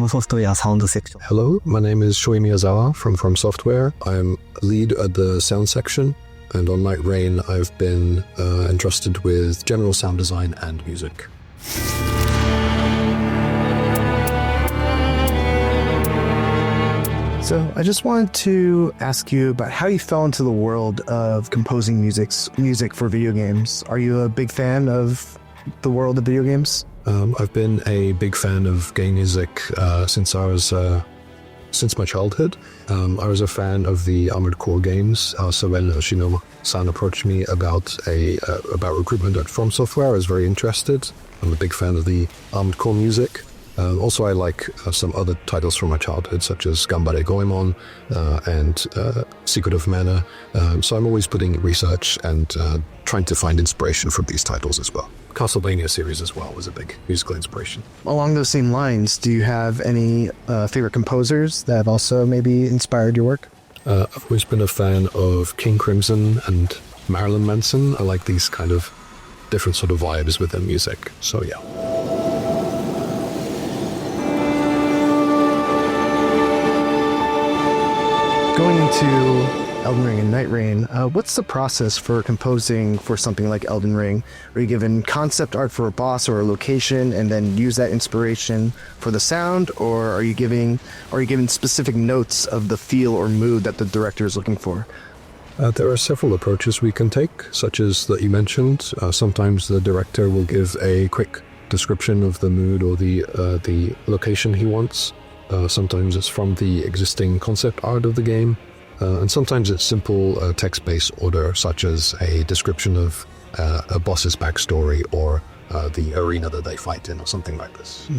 ムソフトウェアサウンドセクション。 Hello, my name is Shoi Miyazawa from Software. I'm lead at the sound section, and on Nightreign I've been entrusted with general sound design and music. So I just wanted to ask you about how you fell into the world of composing music for video games. Are you a big fan of the world of video games? I've been a big fan of game music since my childhood. I was a fan of the Armored Core games. So when Shino-san approached me about recruitment at From Software, I was very interested. I'm a big fan of the Armored Core music. Also, I like some other titles from my childhood, such as Ganbare Goemon and Secret of Mana. So I'm always putting research and trying to find inspiration from these titles as well. Castlevania series as well was a big musical inspiration. Along those same lines, do you have any favorite composers that have also maybe inspired your work? I've always been a fan of King Crimson and Marilyn Manson. I like these kind of different sort of vibes with their music. So yeah. Going into Elden Ring and Nightreign, what's the process for composing for something like Elden Ring? Are you given concept art for a boss or a location and then use that inspiration for the sound, or are you given specific notes of the feel or mood that the director is looking for? There are several approaches we can take, such as that you mentioned. Sometimes the director will give a quick description of the mood or the location he wants. Sometimes it's from the existing concept art of the game, and sometimes it's simple text-based order, such as a description of a boss's backstory or the arena that they fight in, or something like this.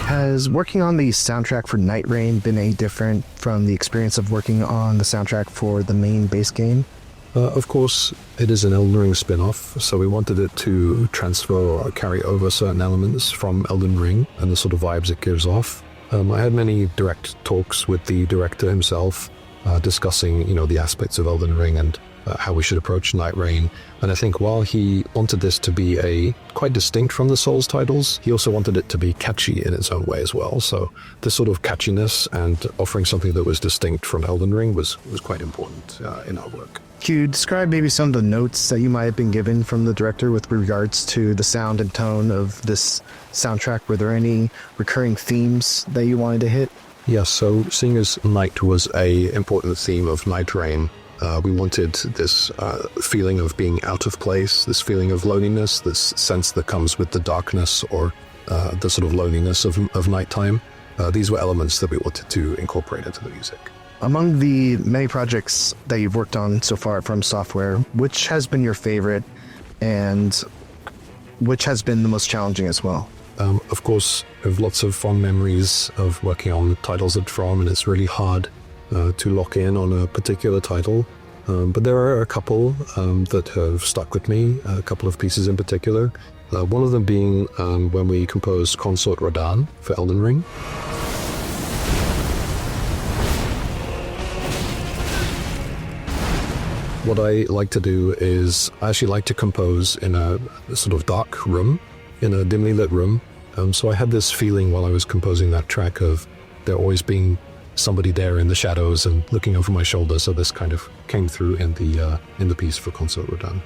Has working on the soundtrack for Nightreign been any different from the experience of working on the soundtrack for the main base game? Of course, it is an Elden Ring spin-off, so we wanted it to transfer or carry over certain elements from Elden Ring and the sort of vibes it gives off. I had many direct talks with the director himself, discussing, the aspects of Elden Ring and how we should approach Nightreign. And I think while he wanted this to be quite distinct from the Souls titles, he also wanted it to be catchy in its own way as well. So this sort of catchiness and offering something that was distinct from Elden Ring was quite important in our work. Can you describe maybe some of the notes that you might have been given from the director with regards to the sound and tone of this soundtrack? Were there any recurring themes that you wanted to hit? Yes, so seeing as night was an important theme of Nightreign, we wanted this feeling of being out of place, this feeling of loneliness, this sense that comes with the darkness or the sort of loneliness of nighttime. These were elements that we wanted to incorporate into the music. Among the many projects that you've worked on so far from Software, which has been your favorite and which has been the most challenging as well? Of course, I have lots of fond memories of working on titles at From, and it's really hard to lock in on a particular title. But there are a couple that have stuck with me, a couple of pieces in particular. One of them being when we composed Consort Radahn for Elden Ring. What I like to do is I actually like to compose in a sort of dark room, in a dimly lit room. So I had this feeling while I was composing that track of there always being somebody there in the shadows and looking over my shoulder. So this kind of came through in the piece for Consort Radahn.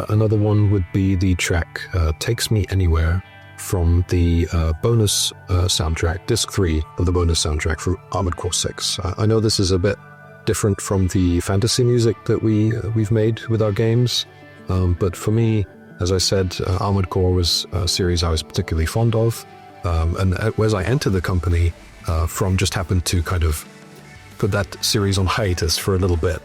Another one would be the track Takes Me Anywhere from the bonus soundtrack, disc 3 of the bonus soundtrack for Armored Core 6. I know this is a bit different from the fantasy music that we've made with our games, but for me, as I said, Armored Core was a series I was particularly fond of, and as I entered the company, From just happened to kind of put that series on hiatus for a little bit.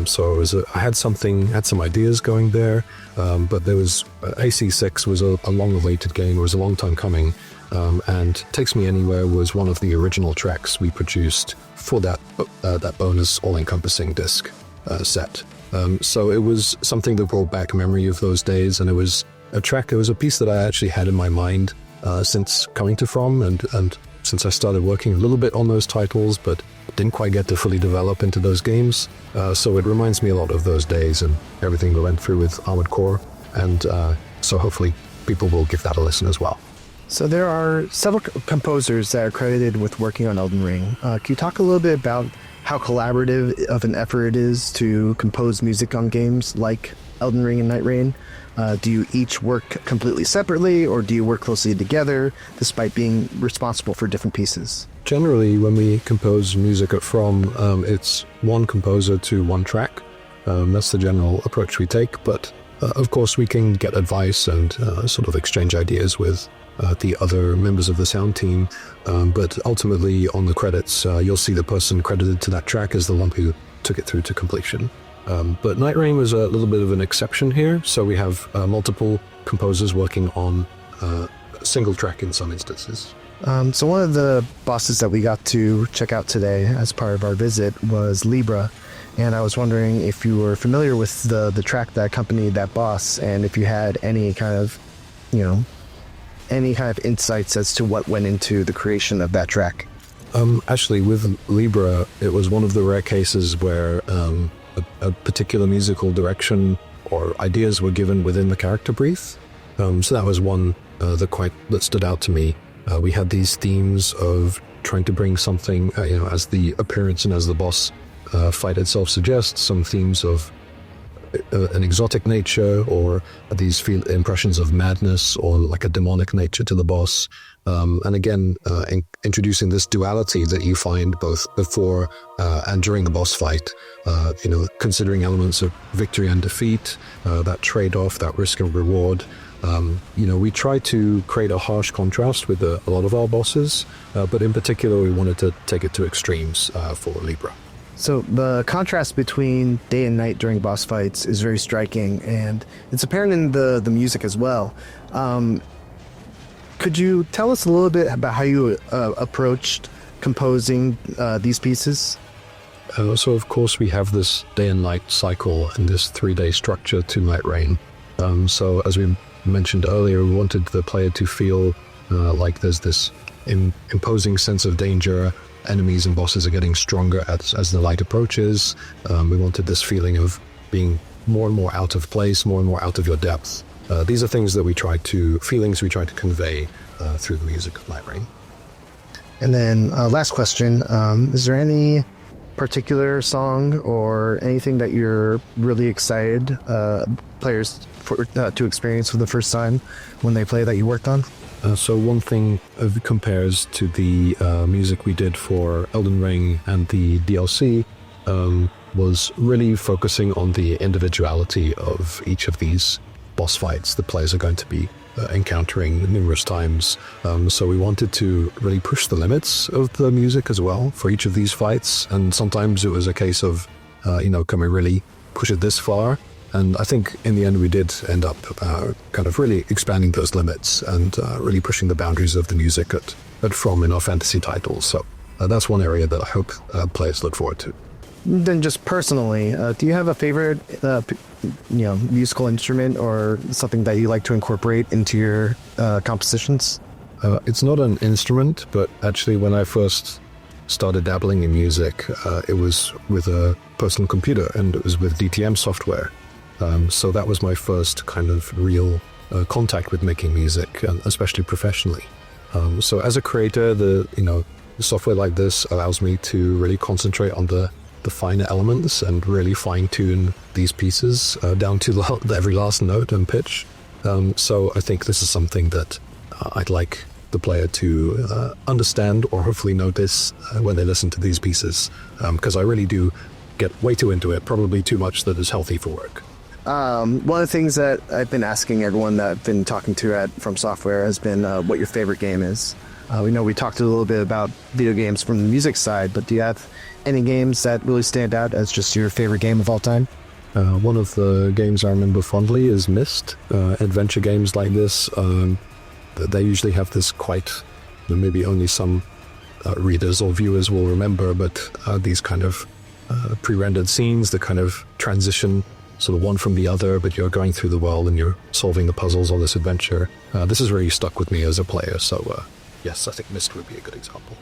So I had some ideas going there, but there was AC6 was a long-awaited game. It was a long time coming, and Takes Me Anywhere was one of the original tracks we produced for that bonus all-encompassing disc set. So it was something that brought back memory of those days, and it was a piece that I actually had in my mind since coming to From, and since I started working a little bit on those titles, but didn't quite get to fully develop into those games. So it reminds me a lot of those days and everything we went through with Armored Core, and so hopefully people will give that a listen as well. So there are several composers that are credited with working on Elden Ring. Can you talk a little bit about how collaborative of an effort it is to compose music on games like Elden Ring and Nightreign? Do you each work completely separately, or do you work closely together despite being responsible for different pieces? Generally, when we compose music at From, it's one composer to one track. That's the general approach we take, but of course we can get advice and sort of exchange ideas with the other members of the sound team, but ultimately on the credits you'll see the person credited to that track as the one who took it through to completion. But Nightreign was a little bit of an exception here, so we have multiple composers working on a single track in some instances. So one of the bosses that we got to check out today as part of our visit was Libra, and I was wondering if you were familiar with the track that accompanied that boss, and if you had any kind of insights as to what went into the creation of that track. Actually, with Libra, it was one of the rare cases where a particular musical direction or ideas were given within the character brief. So that was one that stood out to me. We had these themes of trying to bring something, as the appearance and as the boss fight itself suggests, some themes of an exotic nature, or these impressions of madness, or like a demonic nature to the boss. And again, introducing this duality that you find both before and during the boss fight, considering elements of victory and defeat, that trade-off, that risk and reward. We try to create a harsh contrast with a lot of our bosses, but in particular, we wanted to take it to extremes for Libra. So the contrast between day and night during boss fights is very striking, and it's apparent in the music as well. Could you tell us a little bit about how you approached composing these pieces? So of course we have this day and night cycle and this 3-day structure to Nightreign. So as we mentioned earlier, we wanted the player to feel like there's this imposing sense of danger. Enemies and bosses are getting stronger as the light approaches. We wanted this feeling of being more and more out of place, more and more out of your depth. These are feelings we try to convey through the music of Nightreign. And then last question, is there any particular song or anything that you're really excited players to experience for the first time when they play that you worked on? So one thing compares to the music we did for Elden Ring and the DLC was really focusing on the individuality of each of these boss fights the players are going to be encountering numerous times. So we wanted to really push the limits of the music as well for each of these fights, and sometimes it was a case of, can we really push it this far? And I think in the end we did end up kind of really expanding those limits and really pushing the boundaries of the music at From in our fantasy titles. So that's one area that I hope players look forward to. Then just personally, do you have a favorite musical instrument or something that you like to incorporate into your compositions? It's not an instrument, but actually when I first started dabbling in music, it was with a personal computer, and it was with DTM software. So that was my first kind of real contact with making music, especially professionally. So as a creator, the software like this allows me to really concentrate on the finer elements and really fine-tune these pieces down to every last note and pitch. So I think this is something that I'd like the player to understand or hopefully notice when they listen to these pieces, because I really do get way too into it, probably too much that is healthy for work. One of the things that I've been asking everyone that I've been talking to From Software has been what your favorite game is. We know we talked a little bit about video games from the music side, but do you have any games that really stand out as just your favorite game of all time? One of the games I remember fondly is Myst. Adventure games like this, they usually have this quite, maybe only some readers or viewers will remember, but these kind of pre-rendered scenes, the kind of transition sort of one from the other, but you're going through the world and you're solving the puzzles on this adventure. This has really stuck with me as a player, so yes, I think Myst would be a good example.